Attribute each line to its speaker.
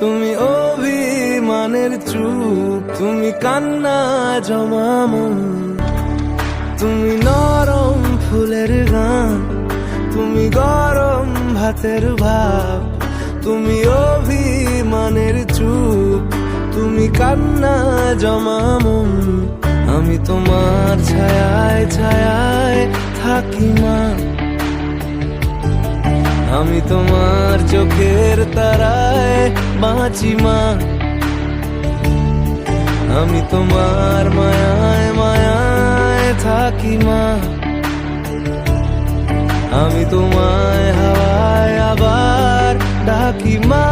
Speaker 1: তুমি অভিমানের চুপ, তুমি কান্না জমা মন, তুমি নরম ফুলের গান, তুমি গরম ভাতের ভাব, তুমি অভিমানের চুপ, তুমি কান্না জমা মন। আমি তোমার ছায়ায় ছায়ায় থাকি মা, আমি তোমার চোখের তারায় বাঁচি মা, আমি তোমার মায়ায় মায়ায় থাকি মা, আমি তোমায় হাওয়ায় আবার ডাকি মা।